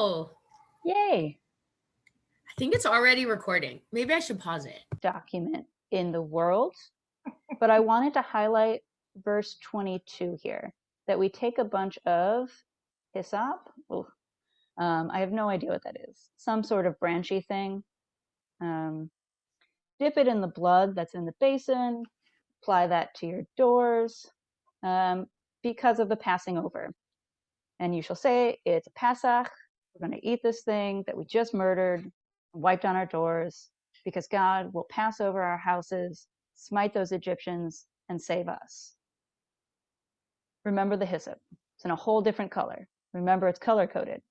Oh, Yay. I think it's already recording. Maybe I should pause it. Document in the world. But I wanted to highlight verse 22 here, that we take a bunch of hyssop. I have no idea what that is. Some sort of branchy thing. Dip it in the blood that's in the basin. Apply that to your doors because of the passing over. And you shall say, it's a Pasach. We're going to eat this thing that we just murdered, wiped on our doors, because God will pass over our houses, smite those Egyptians, and save us. Remember the hyssop. It's in a whole different color. Remember, it's color-coded.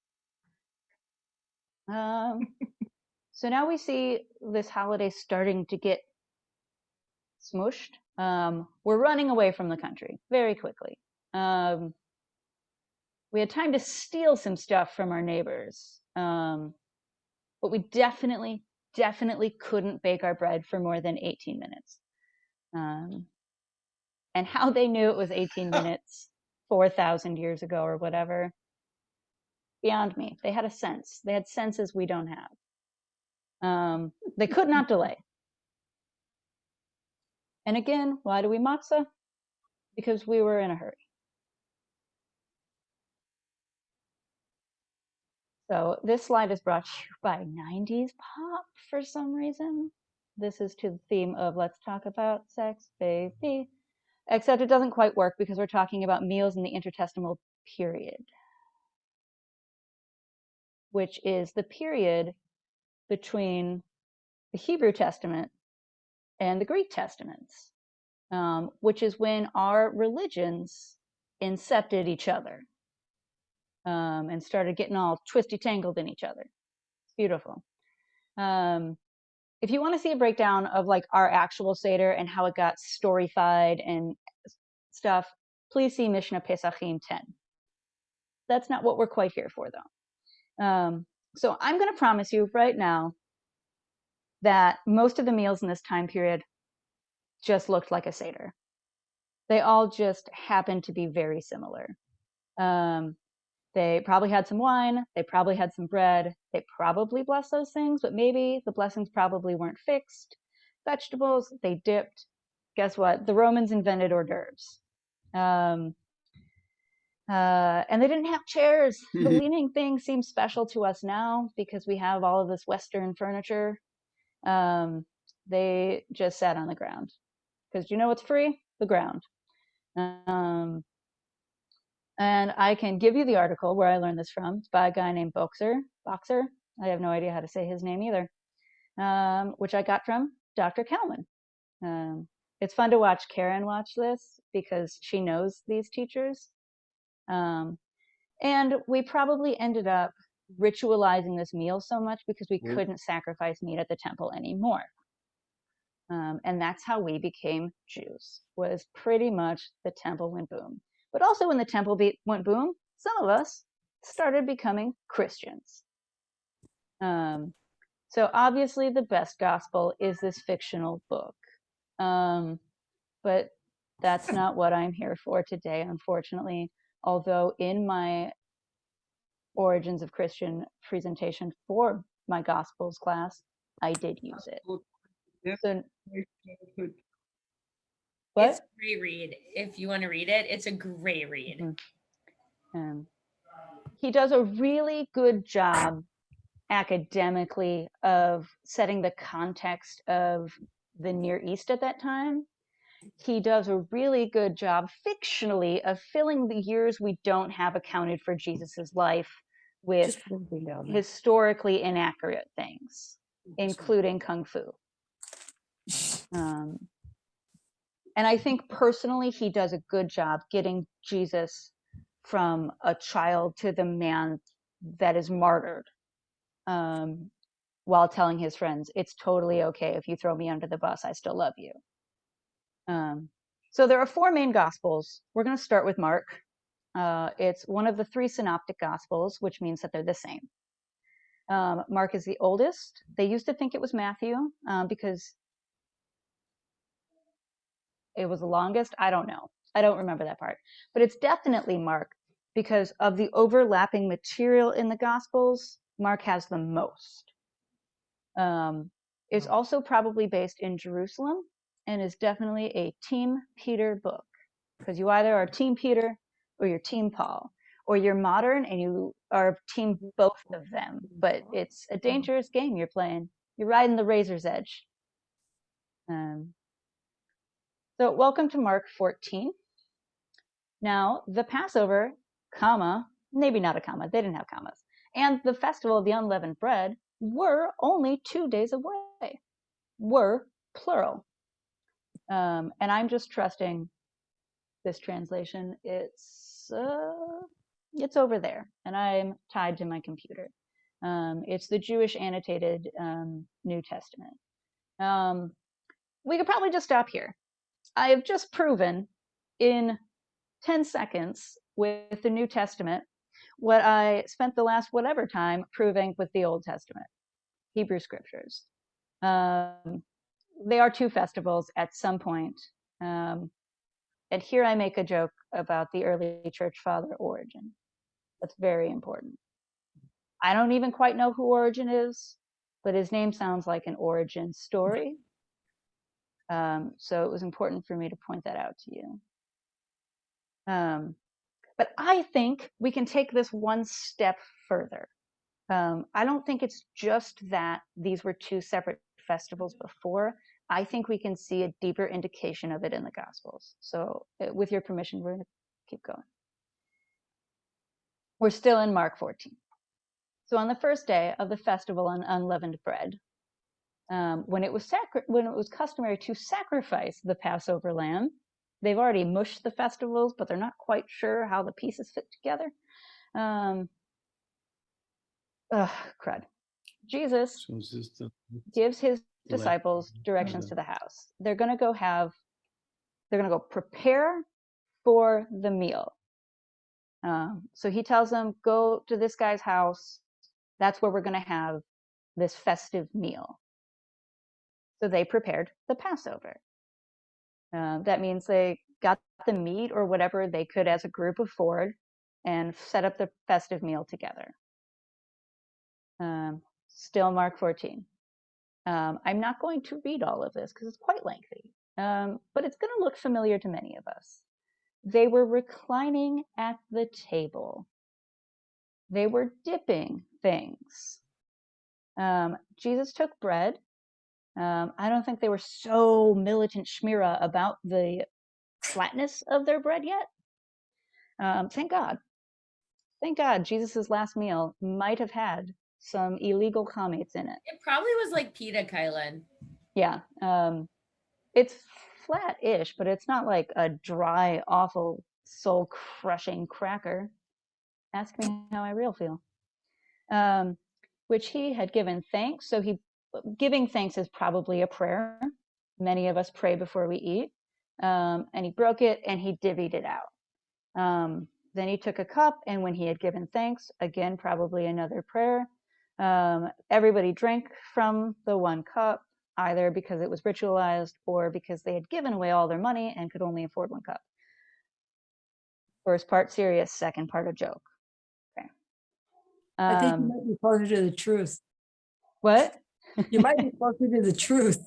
So now we see this holiday starting to get smooshed. We're running away from the country very quickly. We had time to steal some stuff from our neighbors. But we definitely couldn't bake our bread for more than 18 minutes. And how they knew it was 18 minutes 4,000 years ago or whatever, beyond me. They had a sense. They had senses we don't have. They could not delay. And again, why do we matzah? Because we were in a hurry. So this slide is brought to you by 90s pop for some reason. This is to the theme of let's talk about sex, baby. Except it doesn't quite work because we're talking about meals in the intertestamental period, which is the period between the Hebrew Testament and the Greek Testaments, which is when our religions incepted each other and started getting all twisty tangled in each other. It's beautiful. If you want to see a breakdown of like our actual Seder and how it got storyfied and stuff, please see Mishnah Pesachim 10. That's not what we're quite here for, though. So I'm going to promise you right now that most of the meals in this time period just looked like a Seder. They all just happened to be very similar. They probably had some wine. They probably had some bread. They probably blessed those things, but maybe the blessings probably weren't fixed. Vegetables, they dipped. Guess what? The Romans invented hors d'oeuvres. And they didn't have chairs. The leaning thing seems special to us now because we have all of this Western furniture. They just sat on the ground. Because you know what's free? The ground. And I can give you the article where I learned this from. It's by a guy named Boxer. I have no idea how to say his name either. Which I got from Dr. Kylynn. It's fun to watch Karen watch this because she knows these teachers. And we probably ended up ritualizing this meal so much because we couldn't sacrifice meat at the temple anymore. And that's how we became Jews, was pretty much the temple went boom. But also when the temple went boom, some of us started becoming Christians. So obviously the best gospel is this fictional book. But that's not what I'm here for today, unfortunately. Although in my Origins of Christian presentation for my Gospels class, I did use it. So, what? It's a great read. If you want to read it, it's a great read. Mm-hmm. He does a really good job academically of setting the context of the Near East at that time. He does a really good job fictionally of filling the years we don't have accounted for Jesus's life with historically inaccurate things, including Kung Fu. And I think personally, he does a good job getting Jesus from a child to the man that is martyred, while telling his friends, it's totally okay if you throw me under the bus, I still love you. So there are 4 main Gospels. We're going to start with Mark. It's one of the 3 synoptic Gospels, which means that they're the same. Mark is the oldest. They used to think it was Matthew because it was the longest. I don't know. I don't remember that part. But it's definitely Mark because of the overlapping material in the Gospels, Mark has the most. It's also probably based in Jerusalem and is definitely a Team Peter book, because you either are Team Peter or you're Team Paul, or you're modern and you are Team both of them. But it's a dangerous game you're playing. You're riding the razor's edge. So welcome to Mark 14. Now, the Passover, comma, maybe not a comma, they didn't have commas, and the festival of the unleavened bread were only 2 days away. Were, plural. And I'm just trusting this translation. It's over there, and I'm tied to my computer. It's the Jewish annotated New Testament. We could probably just stop here. I have just proven in 10 seconds with the New Testament what I spent the last whatever time proving with the Old Testament, Hebrew scriptures. They are two festivals at some point. And here I make a joke about the early church father Origen. That's very important. I don't even quite know who Origen is, but his name sounds like an origin story. So it was important for me to point that out to you. But I think we can take this one step further. I don't think it's just that these were two separate festivals before. I think we can see a deeper indication of it in the Gospels. So with your permission, we're going to keep going. We're still in Mark 14. So on the first day of the festival on unleavened bread, when it was customary to sacrifice the Passover lamb, they've already mushed the festivals, but they're not quite sure how the pieces fit together. Crud. Jesus gives his disciples directions to the house. They're going to go prepare for the meal. So he tells them, go to this guy's house. That's where we're going to have this festive meal. So they prepared the Passover. That means they got the meat or whatever they could as a group afford and set up the festive meal together. Still Mark 14. I'm not going to read all of this because it's quite lengthy, but it's going to look familiar to many of us. They were reclining at the table. They were dipping things. Jesus took bread. I don't think they were so militant shmira about the flatness of their bread yet. Thank God. Thank God Jesus' last meal might have had some illegal commates in it. It probably was like pita, Kylynn. Yeah. It's flat-ish, but it's not like a dry, awful, soul-crushing cracker. Ask me how I real feel. Which he had given thanks. So giving thanks is probably a prayer. Many of us pray before we eat. And he broke it and he divvied it out. Then he took a cup, and when he had given thanks, again, probably another prayer. Everybody drank from the one cup, either because it was ritualized or because they had given away all their money and could only afford one cup. First part serious, second part a joke. Okay. I think you might be closer to the truth. What? You might be closer to the truth.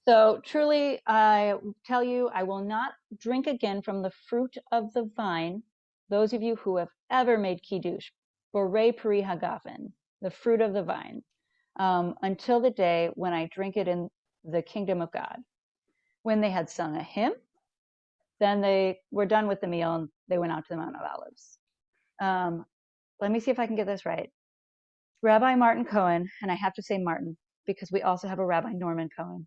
So truly, I tell you, I will not drink again from the fruit of the vine. Those of you who have ever made kiddush, borei peri hagafen, the fruit of the vine, until the day when I drink it in the kingdom of God. When they had sung a hymn, then they were done with the meal and they went out to the Mount of Olives. Let me see if I can get this right. Rabbi Martin Cohen, and I have to say Martin because we also have a Rabbi Norman Cohen,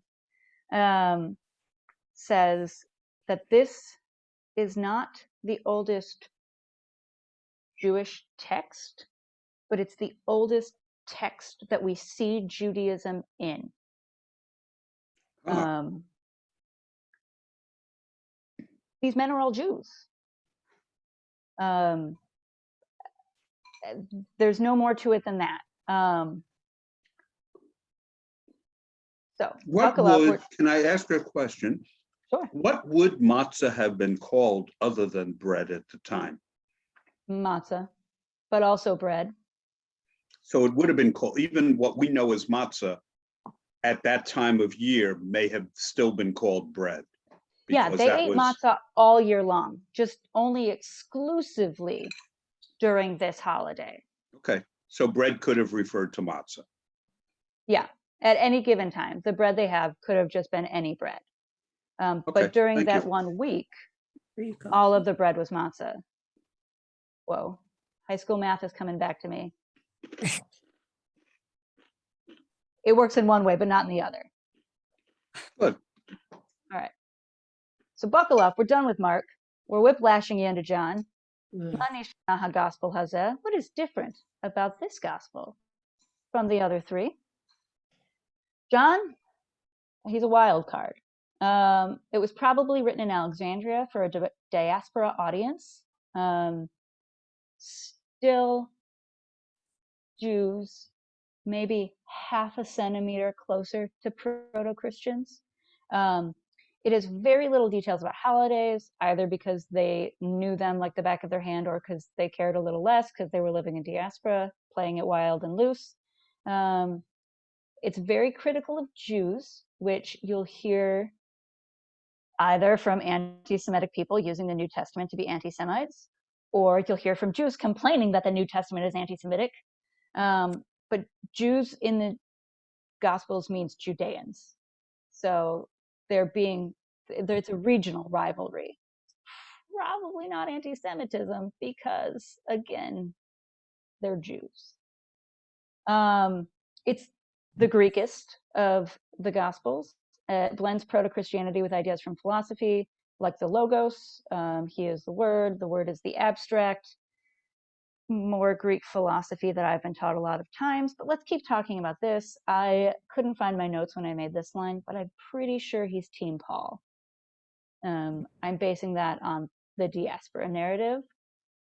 says that this is not the oldest Jewish text, but it's the oldest text that we see Judaism in. These men are all Jews. There's no more to it than that. So what would, can I ask a question? Sure. What would matzah have been called other than bread at the time? Matzah, but also bread. So it would have been called, even what we know as matzah at that time of year may have still been called bread. Yeah, they ate matzah all year long, just only exclusively during this holiday. Okay, so bread could have referred to matzah. Yeah, at any given time. The bread they have could have just been any bread. Okay, but during thank that you. 1 week, There you go. all of the bread was matzah. Whoa, high school math is coming back to me. It works in one way, but not in the other. Good. All right. So buckle up. We're done with Mark. We're whiplashing you into John. Gospel hazeh. What is different about this gospel from the other three? John, he's a wild card. It was probably written in Alexandria for a diaspora audience. Still Jews, maybe half a centimeter closer to proto-Christians. It has very little details about holidays, either because they knew them like the back of their hand or because they cared a little less because they were living in diaspora, playing it wild and loose. It's very critical of Jews, which you'll hear either from anti-Semitic people using the New Testament to be anti-Semites, or you'll hear from Jews complaining that the New Testament is anti-Semitic. But Jews in the Gospels means Judeans. So it's a regional rivalry. Probably not anti-Semitism because, again, they're Jews. It's the Greekest of the Gospels. It blends proto-Christianity with ideas from philosophy, like the Logos. He is the Word is the abstract. More Greek philosophy that I've been taught a lot of times, but let's keep talking about this. I couldn't find my notes when I made this line, but I'm pretty sure he's Team Paul. I'm basing that on the diaspora narrative,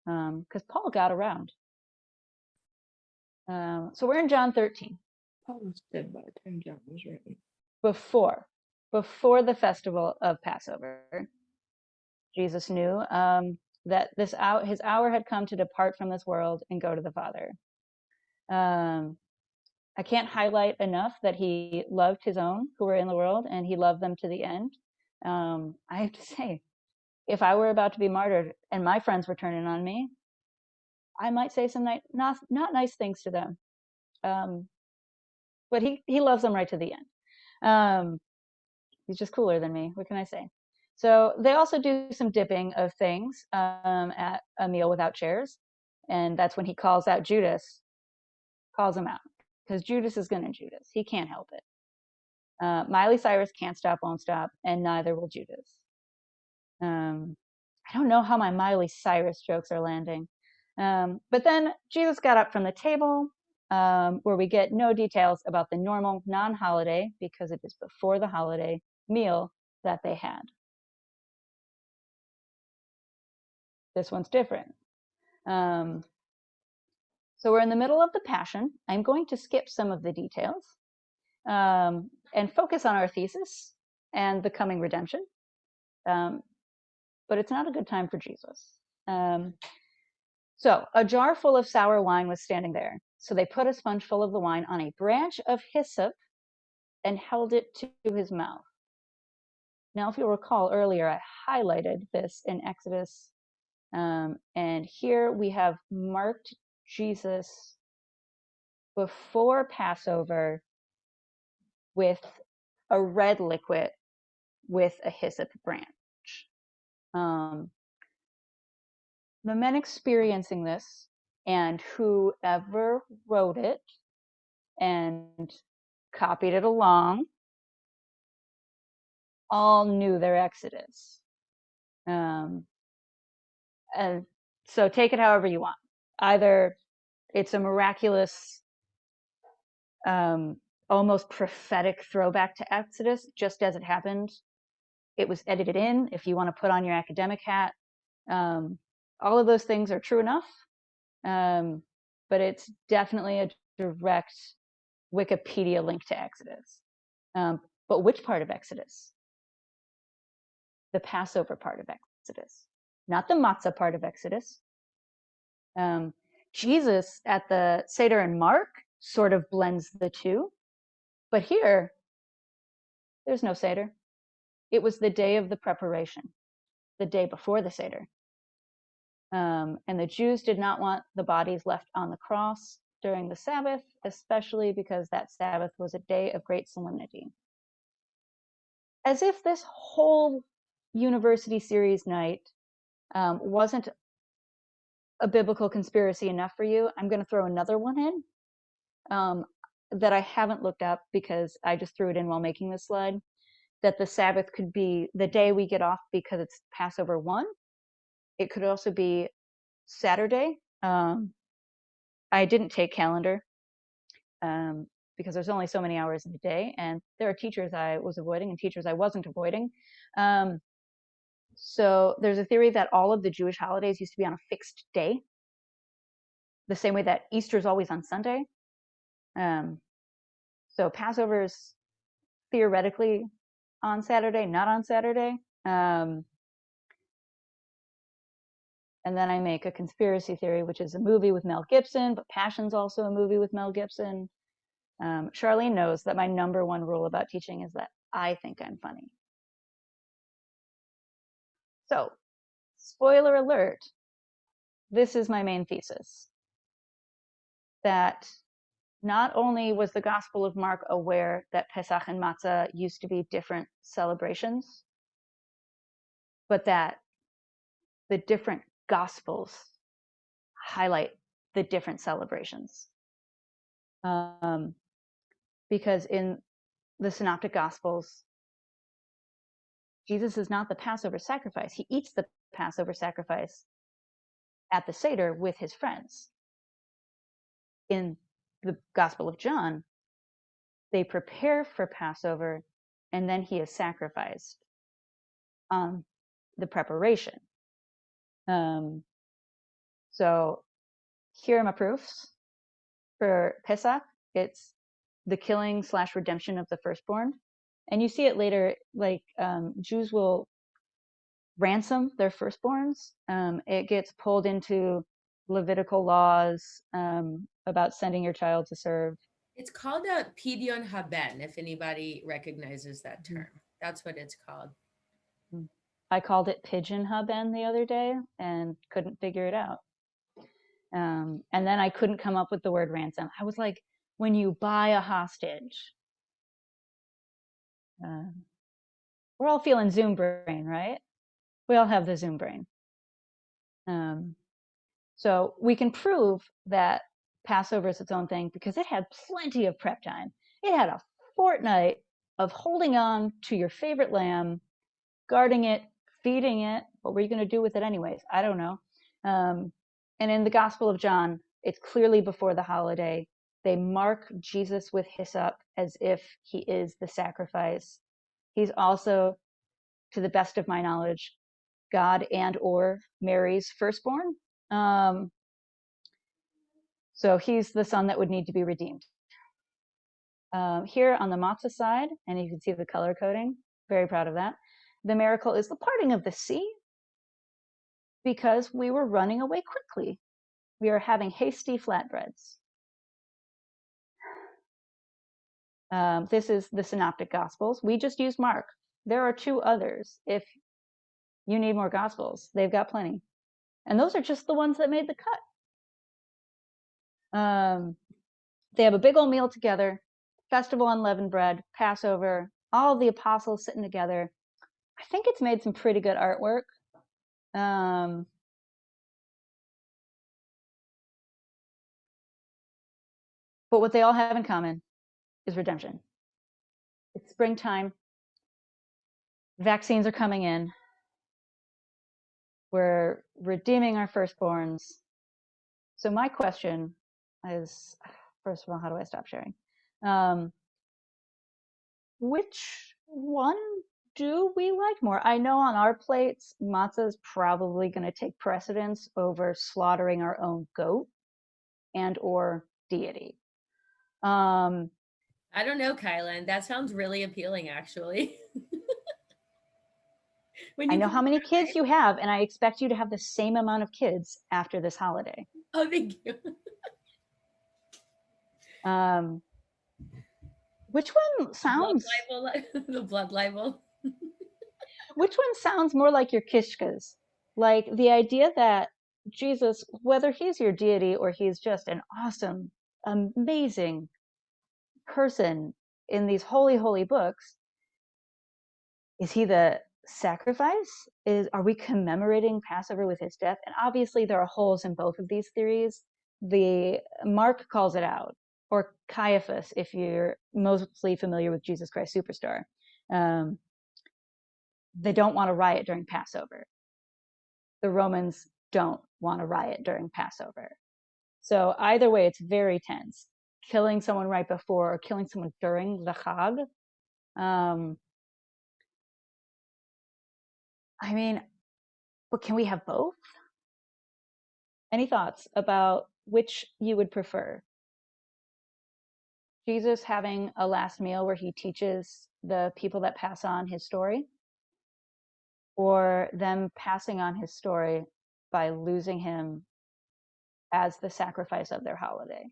because Paul got around. So we're in John 13. Paul was dead by the time John was written. Before the festival of Passover, Jesus knew that his hour had come to depart from this world and go to the Father. I can't highlight enough that he loved his own who were in the world, and he loved them to the end. I have to say, if I were about to be martyred and my friends were turning on me, I might say some not nice things to them. But he loves them right to the end. He's just cooler than me. What can I say? So they also do some dipping of things at a meal without chairs. And that's when he calls out Judas, calls him out. Because Judas is going to Judas. He can't help it. Miley Cyrus can't stop, won't stop, and neither will Judas. I don't know how my Miley Cyrus jokes are landing. But then Jesus got up from the table, where we get no details about the normal non-holiday, because it is before the holiday meal that they had. This one's different. So we're in the middle of the Passion. I'm going to skip some of the details and focus on our thesis and the coming redemption. But it's not a good time for Jesus. So a jar full of sour wine was standing there. So they put a sponge full of the wine on a branch of hyssop and held it to his mouth. Now, if you'll recall earlier, I highlighted this in Exodus. And here we have marked Jesus before Passover with a red liquid with a hyssop branch. The men experiencing this and whoever wrote it and copied it along all knew their Exodus. And so take it however you want. Either it's a miraculous, almost prophetic throwback to Exodus, just as it happened. It was edited in, if you want to put on your academic hat. All of those things are true enough, but it's definitely a direct Wikipedia link to Exodus. But which part of Exodus? the Passover part of Exodus, not the matzah part of Exodus. Jesus at the Seder in Mark sort of blends the two, but here, there's no Seder. It was the day of the preparation, the day before the Seder. And the Jews did not want the bodies left on the cross during the Sabbath, especially because that Sabbath was a day of great solemnity. As if this whole university series night wasn't a biblical conspiracy enough for you, I'm going to throw another one in that I haven't looked up because I just threw it in while making this slide, that the Sabbath could be the day we get off because it's Passover 1. It could also be Saturday. I didn't take calendar because there's only so many hours in a day, and there are teachers I was avoiding and teachers I wasn't avoiding. So there's a theory that all of the Jewish holidays used to be on a fixed day, the same way that Easter is always on Sunday. So Passover is theoretically on Saturday, not on Saturday. And then I make a conspiracy theory, which is a movie with Mel Gibson, but Passion's also a movie with Mel Gibson. Charlene knows that my number one rule about teaching is that I think I'm funny. So, spoiler alert, this is my main thesis. That not only was the Gospel of Mark aware that Pesach and Matzah used to be different celebrations, but that the different Gospels highlight the different celebrations. Because in the Synoptic Gospels, Jesus is not the Passover sacrifice. He eats the Passover sacrifice at the Seder with his friends. In the Gospel of John, they prepare for Passover, and then he is sacrificed on the preparation. So here are my proofs. For Pesach, it's the killing / redemption of the firstborn. And you see it later, like Jews will ransom their firstborns. It gets pulled into Levitical laws about sending your child to serve. It's called a pidyon haben, if anybody recognizes that term. That's what it's called. I called it pigeon haben the other day and couldn't figure it out. And then I couldn't come up with the word ransom. I was like, when you buy a hostage, we're all feeling Zoom brain, right? We all have the Zoom brain. So we can prove that Passover is its own thing because it had plenty of prep time. It had a fortnight of holding on to your favorite lamb, guarding it, feeding it. What were you going to do with it anyways? I don't know. And in the Gospel of John, it's clearly before the holiday. They mark Jesus with hyssop as if he is the sacrifice. He's also, to the best of my knowledge, God and or Mary's firstborn. So he's the son that would need to be redeemed. Here on the matzah side, and you can see the color coding, very proud of that. The miracle is the parting of the sea because we were running away quickly. We are having hasty flatbreads. This is the Synoptic Gospels. We just use Mark. There are 2 others. If you need more Gospels, they've got plenty. And those are just the ones that made the cut. They have a big old meal together, festival unleavened bread, Passover, all the apostles sitting together. I think it's made some pretty good artwork. But what they all have in common is redemption. It's springtime. Vaccines are coming in. We're redeeming our firstborns. So my question is, first of all, how do I stop sharing? Which one do we like more? I know on our plates, matzah is probably going to take precedence over slaughtering our own goat and or deity. I don't know, Kylynn. That sounds really appealing, actually. When I you know come how many over, kids you have, and I expect you to have the same amount of kids after this holiday. oh, thank you. Which one sounds? The blood libel. Which one sounds more like your kishkas? Like the idea that Jesus, whether he's your deity or he's just an awesome, amazing person in these holy, holy books, is he the sacrifice? Are we commemorating Passover with his death? And obviously there are holes in both of these theories. The Mark calls it out, or Caiaphas, if you're mostly familiar with Jesus Christ Superstar. They don't want to riot during Passover. The Romans don't want to riot during Passover. So either way, it's very tense. Killing someone right before or killing someone during the Chag. I mean, but can we have both? Any thoughts about which you would prefer? Jesus having a last meal where he teaches the people that pass on his story, or them passing on his story by losing him as the sacrifice of their holiday?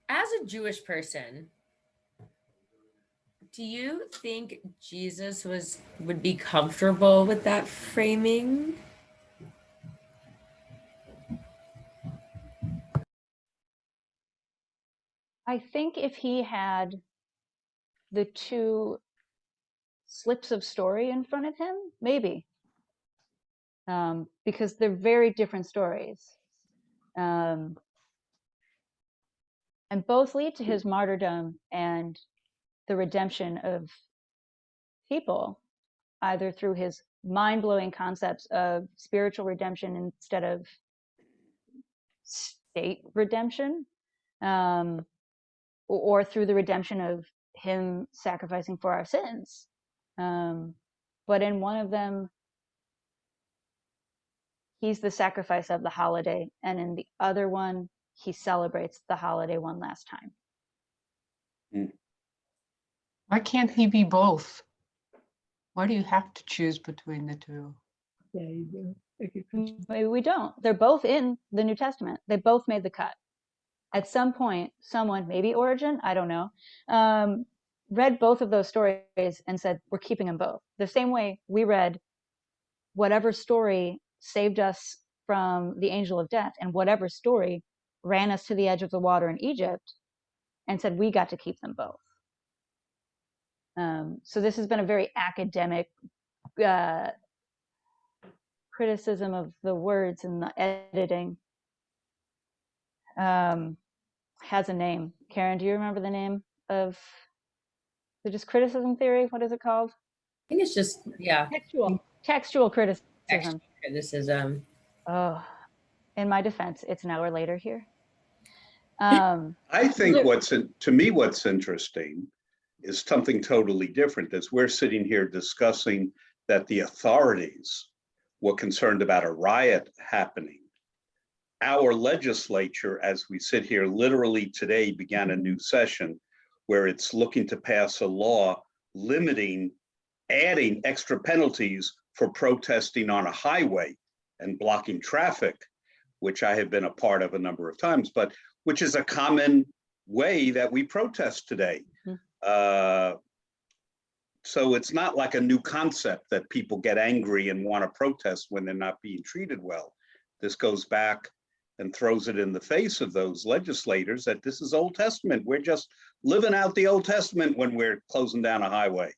As a Jewish person, do you think Jesus would be comfortable with that framing? I think if he had the two slips of story in front of him, maybe. Because they're very different stories. And both lead to his martyrdom and the redemption of people, either through his mind-blowing concepts of spiritual redemption instead of state redemption, or through the redemption of him sacrificing for our sins. But in one of them, he's the sacrifice of the holiday, and in the other one, he celebrates the holiday one last time. Why can't he be both? Why do you have to choose between the two? Yeah, you do. If you could- Maybe we don't. They're both in the New Testament. They both made the cut. At some point, someone, maybe Origen, I don't know, read both of those stories and said, we're keeping them both. The same way we read whatever story saved us from the angel of death and whatever story ran us to the edge of the water in Egypt, and said we got to keep them both. So this has been a very academic criticism of the words and the editing. Has a name. Karen, do you remember the name of the just criticism theory? What is it called? I think it's just, yeah, Textual criticism. textual criticism. Oh, in my defense, it's an hour later here. I think to me, what's interesting is something totally different. As we're sitting here discussing that the authorities were concerned about a riot happening, our legislature, as we sit here literally today, began a new session where it's looking to pass a law limiting, adding extra penalties for protesting on a highway and blocking traffic, which I have been a part of a number of times, but which is a common way that we protest today. So it's not like a new concept that people get angry and want to protest when they're not being treated well. This goes back and throws it in the face of those legislators that this is Old Testament. We're just living out the Old Testament when we're closing down a highway.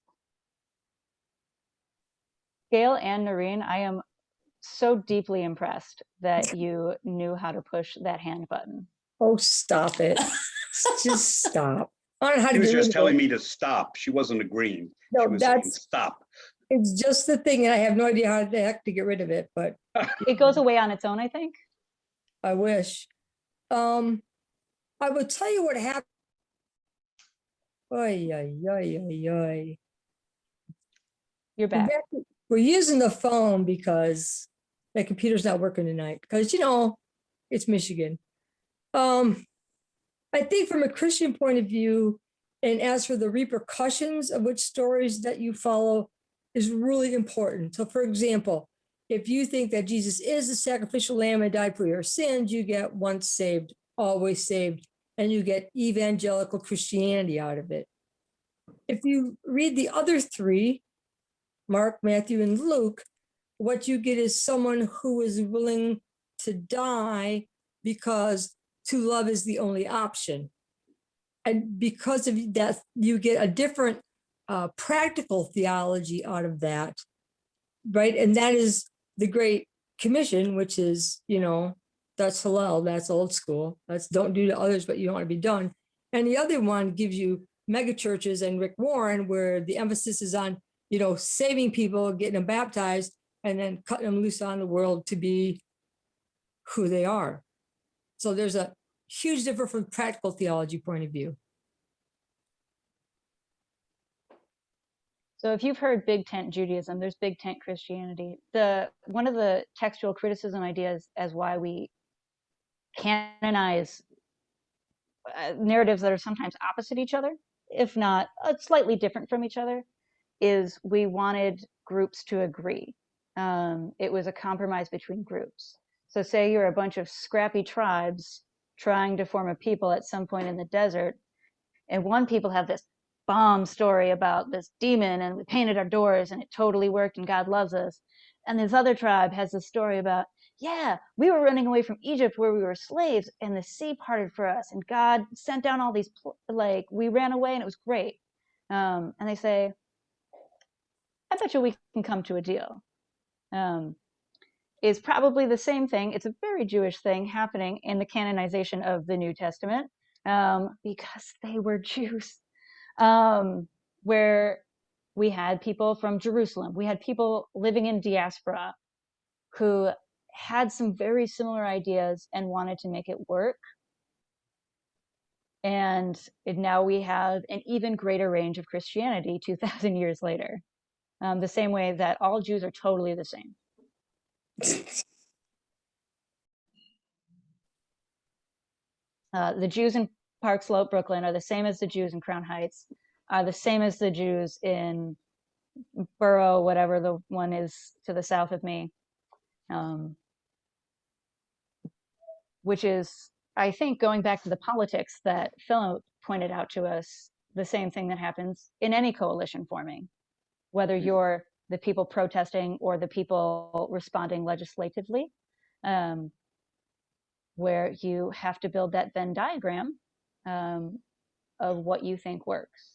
Gail and Noreen, I am so deeply impressed that you knew how to push that hand button. Oh, stop it. Just stop. I don't know how She to was get just rid of telling it. me to stop. She wasn't agreeing. No, She was saying that's, stop. it's just the thing, and I have no idea how the heck to get rid of it, but It goes away on its own, I think. I wish. I will tell you what happened. Oy, oy, oy, oy, oy. You're back. we're using the phone because my computer's not working tonight, because, it's Michigan. I think from a Christian point of view, and as for the repercussions of which stories that you follow is really important. So for example, if you think that Jesus is the sacrificial lamb and died for your sins, you get once saved, always saved, and you get evangelical Christianity out of it. If you read the other three, Mark, Matthew, and Luke, what you get is someone who is willing to die because to love is the only option. And because of that, you get a different practical theology out of that, right? And that is the Great Commission, which is, that's Hillel, that's old school. That's don't do to others what you don't want to be done. And the other one gives you mega churches and Rick Warren, where the emphasis is on, saving people, getting them baptized, and then cutting them loose on the world to be who they are. So there's a huge difference from practical theology point of view. So if you've heard big tent Judaism, there's big tent Christianity. One of the textual criticism ideas as why we canonize narratives that are sometimes opposite each other, if not slightly different from each other, is we wanted groups to agree. It was a compromise between groups. So say you're a bunch of scrappy tribes trying to form a people at some point in the desert, and one people have this bomb story about this demon and we painted our doors and it totally worked and God loves us. And this other tribe has a story about, yeah, we were running away from Egypt where we were slaves and the sea parted for us and God sent down all these, we ran away and it was great. And they say, I bet you we can come to a deal. Is probably the same thing. It's a very Jewish thing happening in the canonization of the New Testament because they were Jews. Where we had people from Jerusalem, we had people living in diaspora who had some very similar ideas and wanted to make it work. And now we have an even greater range of Christianity 2,000 years later. The same way that all Jews are totally the same. The Jews in Park Slope, Brooklyn are the same as the Jews in Crown Heights, are the same as the Jews in Borough, whatever the one is to the south of me, which is, I think, going back to the politics that Phil pointed out to us, the same thing that happens in any coalition forming, whether you're the people protesting or the people responding legislatively, where you have to build that Venn diagram of what you think works.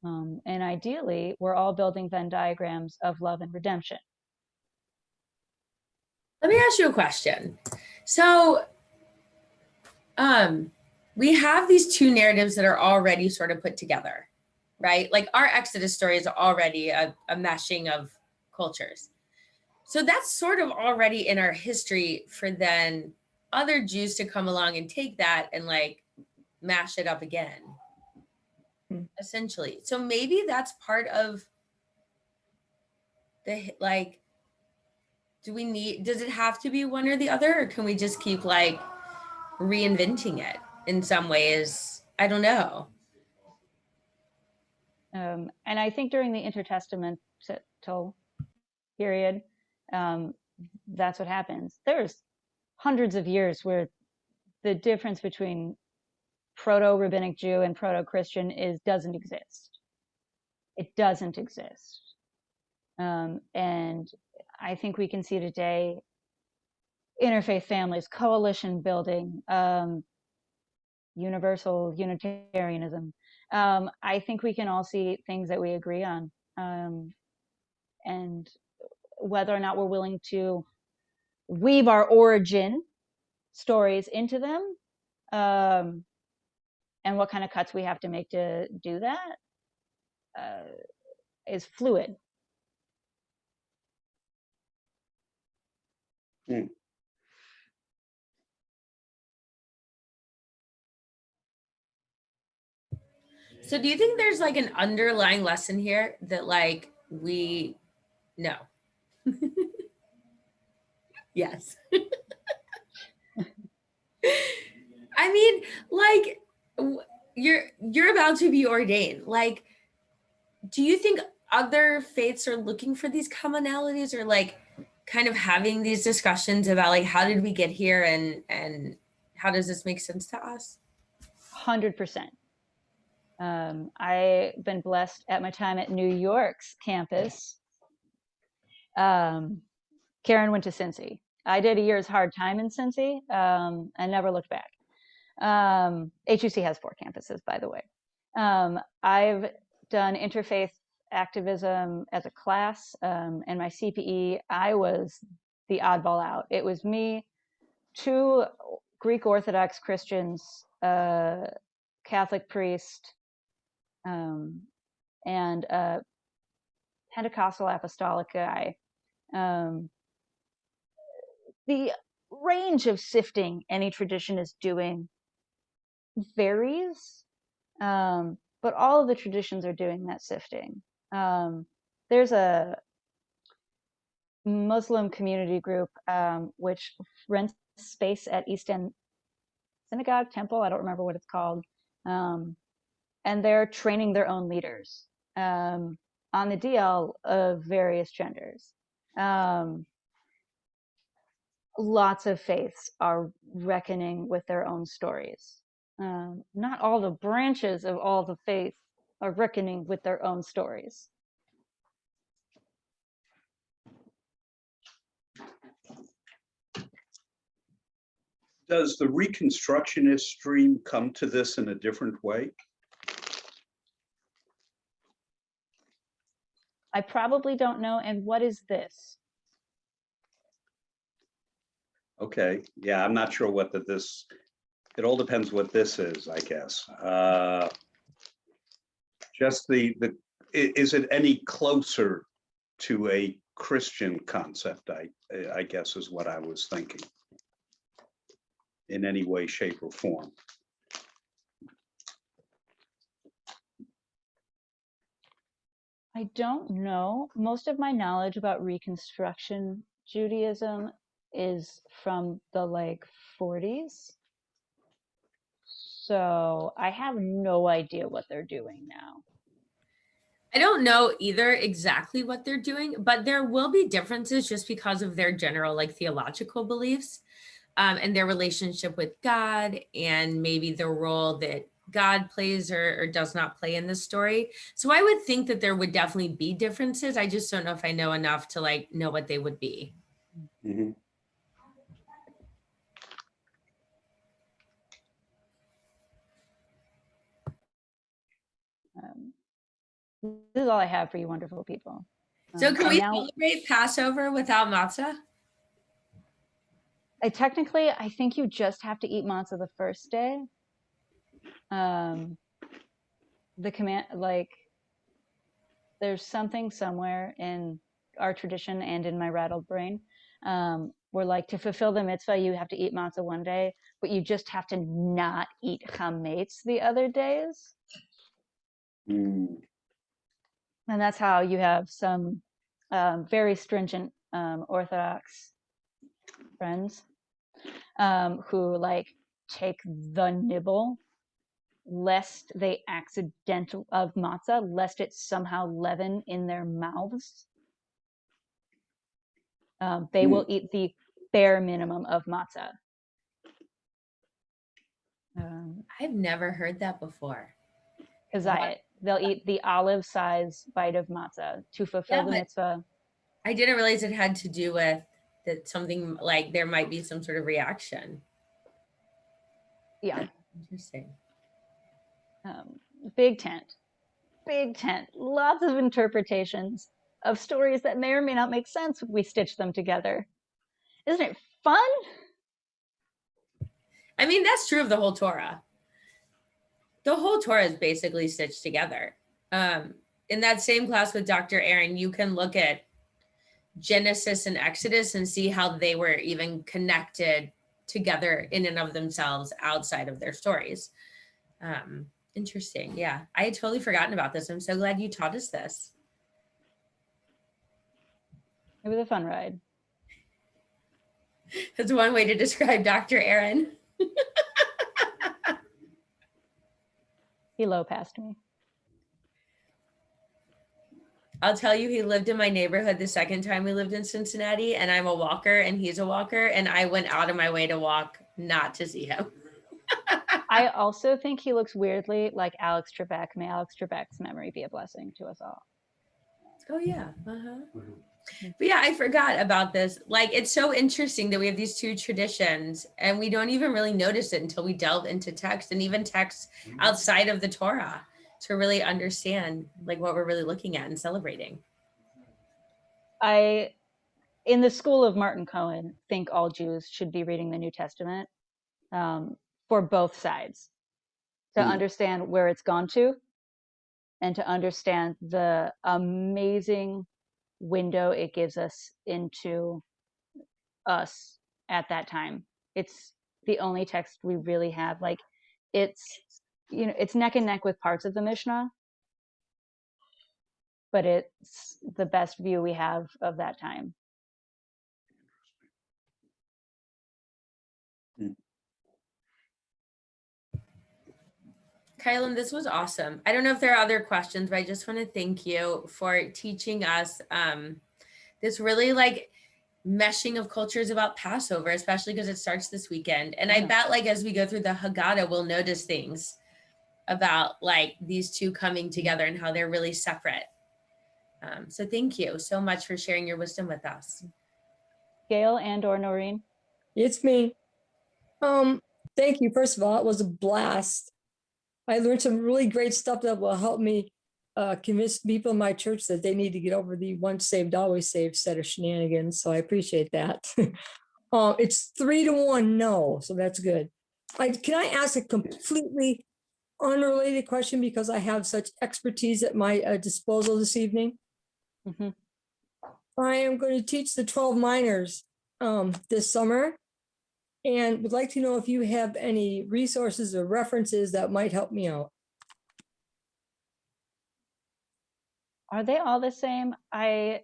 And ideally, we're all building Venn diagrams of love and redemption. Let me ask you a question. So we have these two narratives that are already sort of put together, right? Like our Exodus story is already a meshing of cultures. So that's sort of already in our history for then other Jews to come along and take that and mash it up again, essentially. So maybe that's part of the, does it have to be one or the other, or can we just keep reinventing it in some ways? I don't know. And I think during the intertestamental period, that's what happens. There's hundreds of years where the difference between proto-rabbinic Jew and proto-Christian doesn't exist. It doesn't exist. And I think we can see today interfaith families, coalition building, universal Unitarianism. I think we can all see things that we agree on. And whether or not we're willing to weave our origin stories into them, and what kind of cuts we have to make to do that is fluid. So do you think there's an underlying lesson here that we No. Yes. I mean, like, you're about to be ordained. Like, do you think other faiths are looking for these commonalities, or like kind of having these discussions about like how did we get here and how does this make sense to us? 100%. I've been blessed at my time at New York's campus. Karen went to Cincy. I did a year's hard time in Cincy and never looked back. HUC has 4 campuses, by the way. I've done interfaith activism as a class, and my CPE, I was the oddball out. It was me, 2 Greek Orthodox Christians, Catholic priest, and a Pentecostal apostolic guy. The range of sifting any tradition is doing varies, but all of the traditions are doing that sifting. There's a Muslim community group which rents space at East End Synagogue Temple. I don't remember what it's called. And they're training their own leaders on the DL of various genders. Lots of faiths are reckoning with their own stories. Not all the branches of all the faiths are reckoning with their own stories. Does the Reconstructionist stream come to this in a different way? I probably don't know. And what is this? Okay, yeah, I'm not sure what this, it all depends what this is, I guess. Just is it any closer to a Christian concept, I guess is what I was thinking, in any way, shape, or form. I don't know. Most of my knowledge about Reconstruction Judaism is from the like 40s. So I have no idea what they're doing now. I don't know either exactly what they're doing, but there will be differences just because of their general like theological beliefs and their relationship with God, and maybe the role that God plays or does not play in this story. So I would think that there would definitely be differences. I just don't know if I know enough to like know what they would be. Mm-hmm. This is all I have for you wonderful people. So can we now, celebrate Passover without matzah? Technically, I think you just have to eat matzah the first day. The command, like, there's something somewhere in our tradition and in my rattled brain where, like, to fulfill the mitzvah, you have to eat matzah one day, but you just have to not eat chametz the other days. Mm. And that's how you have some very stringent Orthodox friends who like take the nibble lest they accidental of matzah, lest it somehow leaven in their mouths. They will eat the bare minimum of matzah. I've never heard that before. Because they'll eat the olive size bite of matzah to fulfill the mitzvah. I didn't realize it had to do with that something like there might be some sort of reaction. Yeah. Interesting. Big tent. Lots of interpretations of stories that may or may not make sense when we stitch them together. Isn't it fun? I mean, that's true of the whole Torah. The whole Torah is basically stitched together. In that same class with Dr. Aaron, you can look at Genesis and Exodus and see how they were even connected together in and of themselves outside of their stories. Interesting. Yeah, I had totally forgotten about this. I'm so glad you taught us this. It was a fun ride. That's one way to describe Dr. Aaron. He low passed me. I'll tell you, he lived in my neighborhood the second time we lived in Cincinnati, and I'm a walker and he's a walker, and I went out of my way to walk not to see him. I also think he looks weirdly like Alex Trebek. May Alex Trebek's memory be a blessing to us all. Oh yeah. But yeah, I forgot about this. Like, it's so interesting that we have these two traditions and we don't even really notice it until we delve into text, and even text outside of the Torah, to really understand like what we're really looking at and celebrating. In the school of Martin Cohen, think all Jews should be reading the New Testament for both sides, to understand where it's gone to and to understand the amazing window it gives us into us at that time. It's the only text we really have. Like, it's, you know, it's neck and neck with parts of the Mishnah, but it's the best view we have of that time. Kylynn, this was awesome. I don't know if there are other questions, but I just want to thank you for teaching us this really like meshing of cultures about Passover, especially because it starts this weekend. And I bet like as we go through the Haggadah, we'll notice things about like these two coming together and how they're really separate. So thank you so much for sharing your wisdom with us. Gail and or Noreen? It's me. Thank you. First of all, it was a blast. I learned some really great stuff that will help me convince people in my church that they need to get over the once saved, always saved set of shenanigans. So I appreciate that. It's 3-1 no, so that's good. Can I ask a completely unrelated question, because I have such expertise at my disposal this evening? Mm-hmm. I am going to teach the 12 minors this summer, and would like to know if you have any resources or references that might help me out. Are they all the same? I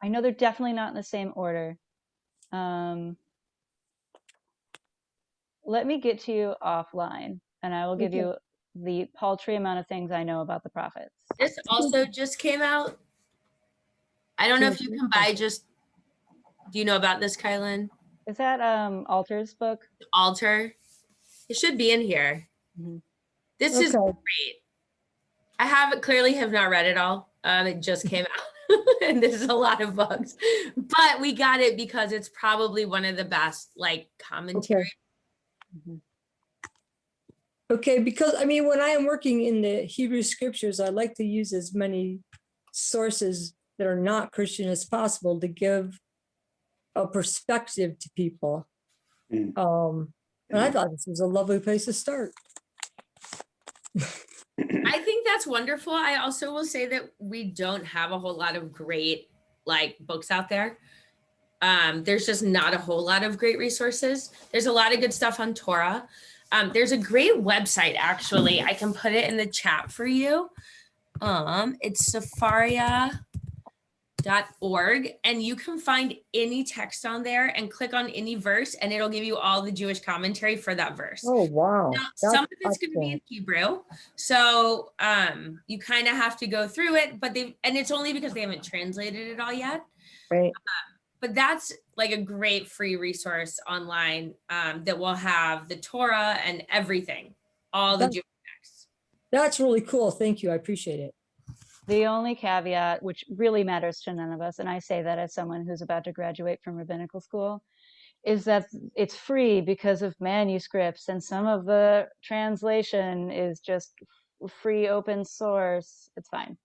know they're definitely not in the same order. Let me get to you offline, and I will give you the paltry amount of things I know about the prophets. This also just came out. I don't know if you can buy just, do you know about this, Kylynn? Is that Alter's book? Altar. It should be in here. Mm-hmm. This is great. I clearly have not read it all. It just came out and there's a lot of books, but we got it because it's probably one of the best like commentary. Okay, because I mean, when I am working in the Hebrew scriptures, I like to use as many sources that are not Christian as possible to give a perspective to people. And I thought this was a lovely place to start. I think that's wonderful. I also will say that we don't have a whole lot of great like books out there. There's just not a whole lot of great resources. There's a lot of good stuff on Torah. There's a great website, actually. I can put it in the chat for you. It's Sefaria.org, and you can find any text on there and click on any verse, and it'll give you all the Jewish commentary for that verse. Oh, wow. Now, some of it's going to be in Hebrew, so you kind of have to go through it, but it's only because they haven't translated it all yet. Right. But that's like a great free resource online that will have the Torah and everything, all the Jewish texts. That's really cool. Thank you. I appreciate it. The only caveat, which really matters to none of us, and I say that as someone who's about to graduate from rabbinical school, is that it's free because of manuscripts, and some of the translation is just free open source. It's fine.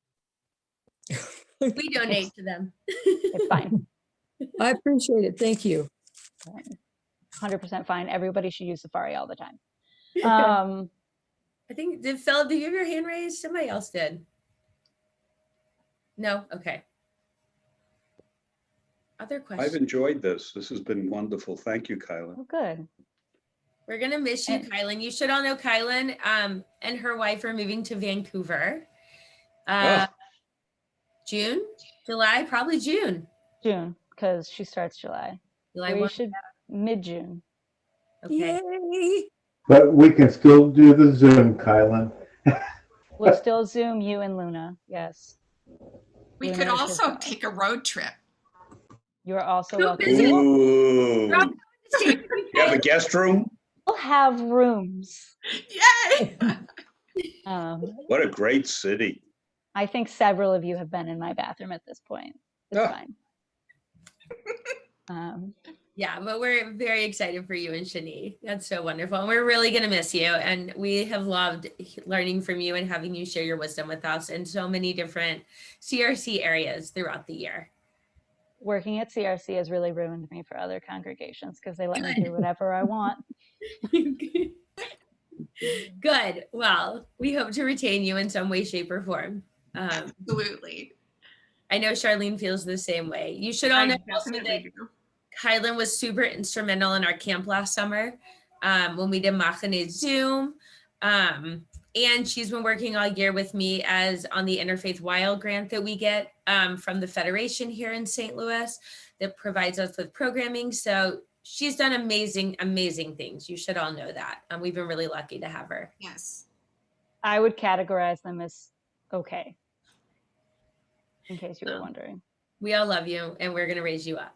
We donate to them. It's fine. I appreciate it. Thank you. 100% fine. Everybody should use Safari all the time. I think, Philip, did you have your hand raised? Somebody else did. No? Okay. Other questions? I've enjoyed this. This has been wonderful. Thank you, Kylynn. Oh, good. We're going to miss you, Kylynn. You should all know Kylynn and her wife are moving to Vancouver. June? July, probably June. June, because she starts July. July We 1. should mid-June. Okay. Yay. But we can still do the Zoom, Kylynn. We'll still Zoom you and Luna. Yes. We Luna could is his also dog. take a road trip. You are also So welcome. busy. Ooh, Rob, you have a guest room? We'll have rooms. Yay! What a great city. I think several of you have been in my bathroom at this point. It's Ah. fine. Yeah, but we're very excited for you and Shani. That's so wonderful. And we're really going to miss you. And we have loved learning from you and having you share your wisdom with us in so many different CRC areas throughout the year. Working at CRC has really ruined me for other congregations because they let me do whatever I want. Good. Well, we hope to retain you in some way, shape, or form. Absolutely. I know Charlene feels the same way. You should all I know also definitely that do. Kylynn was super instrumental in our camp last summer when we did Machane Zoom. And she's been working all year with me as on the Interfaith Wild grant that we get from the Federation here in St. Louis that provides us with programming. So she's done amazing, amazing things. You should all know that. We've been really lucky to have her. Yes. I would categorize them as okay, in case you were wondering. We all love you and we're going to raise you up.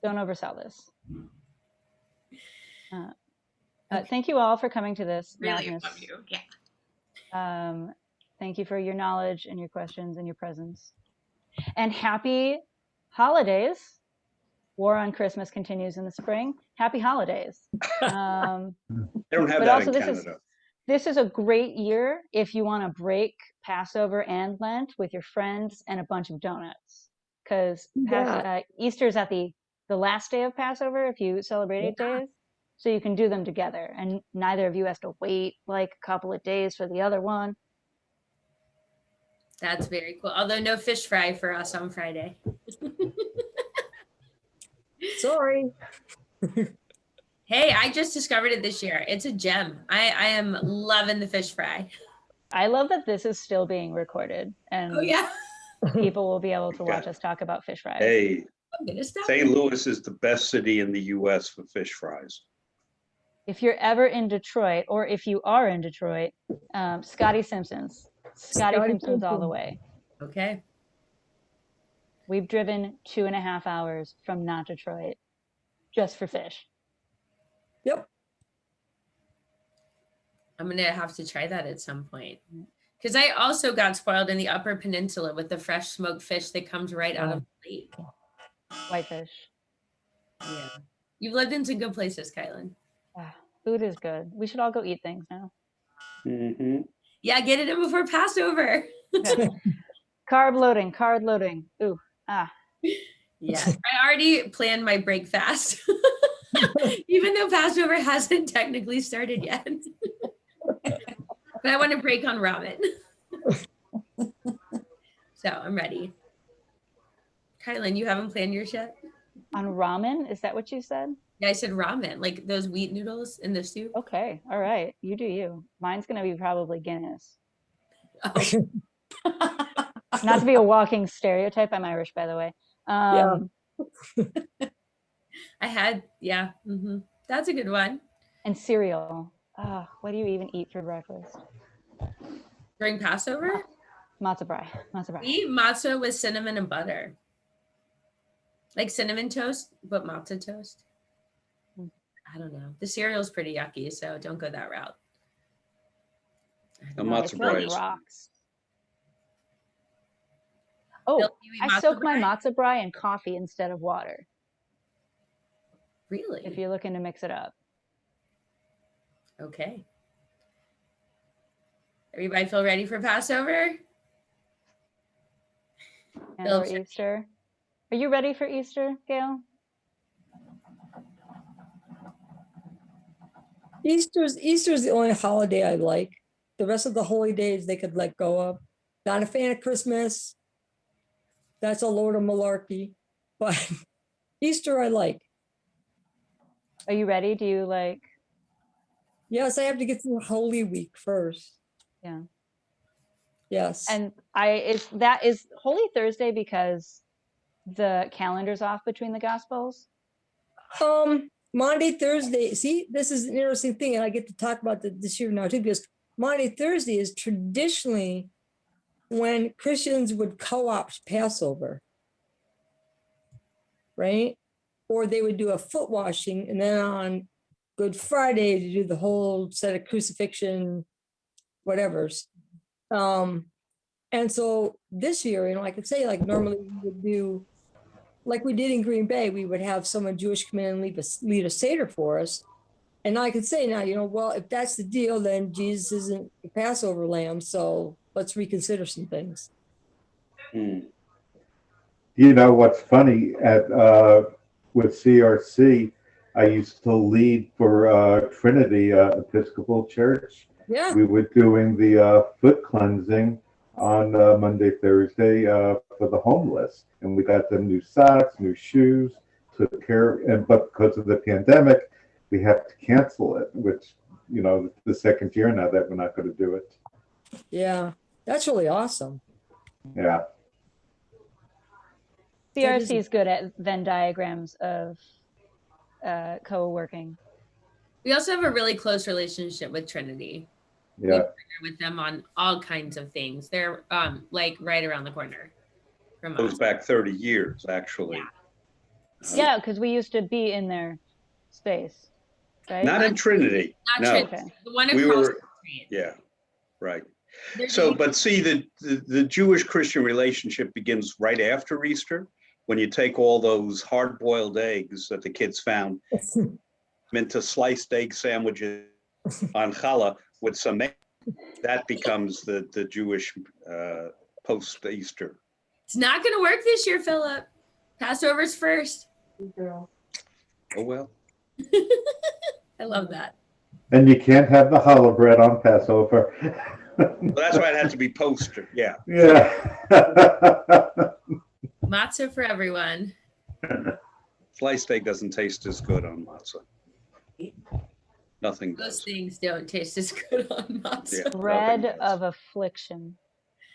Don't oversell this. Thank you all for coming to this Really madness. love you. Yeah. Thank you for your knowledge and your questions and your presence. And happy holidays. War on Christmas continues in the spring. Happy holidays. They don't have but that also in this Canada. this is a great year if you want to break Passover and Lent with your friends and a bunch of donuts. Because Easter's at the last day of Passover if you celebrate 8 days. So you can do them together and neither of you has to wait like a couple of days for the other one. That's very cool. Although no fish fry for us on Friday. Sorry. Hey, I just discovered it this year. It's a gem. I am loving the fish fry. I love that this is still being recorded and Oh yeah. people will be able to watch us talk about fish fries. Hey, I'm gonna stop. St. Louis is the best city in the US for fish fries. If you're ever in Detroit, or if you are in Detroit, Scotty Simpson's. Scotty Simpson's all the way. Okay. We've driven 2.5 hours from not Detroit just for fish. Yep. I'm gonna have to try that at some point. Because I also got spoiled in the Upper Peninsula with the fresh smoked fish that comes right out of the lake. Whitefish. Yeah. You've lived in some good places, Kylynn. Food is good. We should all go eat things now. Mm-hmm. Yeah, get it in before Passover. Okay. Carb loading. Ooh, Yeah, I already planned my break fast, even though Passover hasn't technically started yet. But I want to break on ramen. So I'm ready. Kylynn, you haven't planned yours yet? On ramen? Is that what you said? Yeah, I said ramen, like those wheat noodles in the soup. Okay, all right. You do you. Mine's going to be probably Guinness. Oh. Not to be a walking stereotype. I'm Irish, by the way. I had, that's a good one. And cereal. What do you even eat for breakfast? During Passover? Matzah brie. We eat matzah with cinnamon and butter. Like cinnamon toast, but matzah toast. I don't know. The cereal's pretty yucky, so don't go that route. The matzah brie is rocks. Oh, I soak my matzah brie in coffee instead of water. Really? If you're looking to mix it up. Okay. Everybody feel ready for Passover? And or Easter. Are you ready for Easter, Gail? Easter's the only holiday I like. The rest of the holy days they could let go of. Not a fan of Christmas. That's a load of malarkey. But Easter I like. Are you ready? Do you like? Yes, I have to get through Holy Week first. Yeah. Yes. And that is Holy Thursday because the calendars off between the Gospels? Monday, Thursday. See, this is an interesting thing, and I get to talk about this year now too, because Monday, Thursday is traditionally when Christians would co-opt Passover, right? Or they would do a foot washing, and then on Good Friday to do the whole set of crucifixion, whatever's. And so this year, I could say, like, normally we would do, like we did in Green Bay, we would have someone Jewish come in and lead a Seder for us. And I could say now, well, if that's the deal, then Jesus isn't the Passover lamb. So let's reconsider some things. You know, what's funny with CRC, I used to lead for Trinity Episcopal Church. Yeah. We were doing the foot cleansing on Monday, Thursday for the homeless. And we got them new socks, new shoes, took care. But because of the pandemic, we have to cancel it, which, the second year now that we're not going to do it. Yeah, that's really awesome. Yeah. CRC is good at Venn diagrams of co-working. We also have a really close relationship with Trinity. Yeah. We partner with them on all kinds of things. They're like right around the corner from us. Goes back 30 years, actually. Yeah, because we used to be in their space, right? Not in Trinity. Not No. Trinity. Okay. The one across the street. Yeah, right. They're So, doing- but see, the Jewish-Christian relationship begins right after Easter, when you take all those hard-boiled eggs that the kids found into sliced egg sandwiches on challah with some egg, that becomes the Jewish post-Easter. It's not going to work this year, Philip. Passover's first. Oh, well. I love that. And you can't have the challah bread on Passover. Well, that's why it had to be poster. Yeah. Yeah. Matzah for everyone. Sliced egg doesn't taste as good on matzah. Nothing Those does. things don't taste as good on matzah. Yeah. Bread Nothing does. of affliction.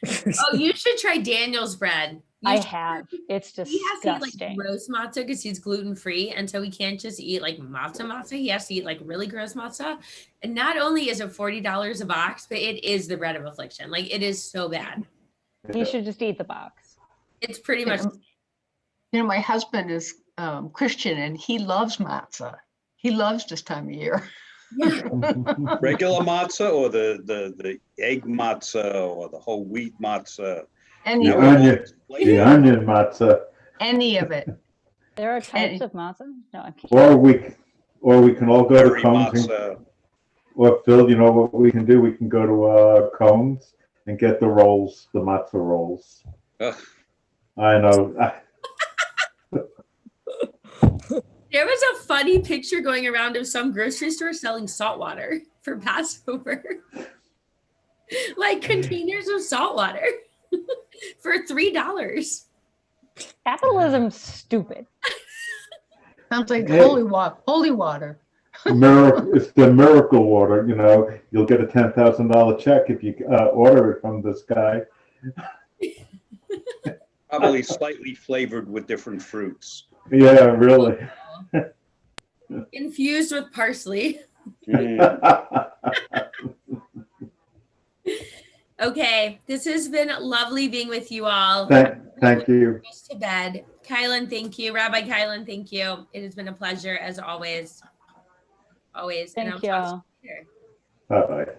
Oh, you should try Daniel's bread. I have. It's He has to eat disgusting. like gross matzah because he's gluten free, and so he can't just eat like matzah. He has to eat like really gross matzah. And not only is it $40 a box, but it is the bread of affliction. Like, it is so bad. You should just eat the box. It's pretty much. My husband is Christian and he loves matzah. He loves this time of year. Yeah. Regular matzah or the egg matzah or the whole wheat matzah? Any The of it. onion, the onion matzah. Any of it. There are types of matzah. No, I'm kidding. Or we can all go to Berry Cohen's. matzah. Or Phil, you know what we can do? We can go to Cohen's and get the rolls, the matzah rolls. Ugh. I know. There was a funny picture going around of some grocery store selling salt water for Passover. Like containers of salt water for $3. Capitalism's stupid. Sounds like Yeah. holy water. It's the miracle water, You'll get a $10,000 check if you order it from this guy. Probably slightly flavored with different fruits. Yeah, really. Infused with parsley. Mm. Okay, this has been lovely being with you all. Thank you. Goes to bed. Kylynn, thank you. Rabbi Kylynn, thank you. It has been a pleasure as always. Always. And Thank I'll talk y'all. to you later. Bye-bye.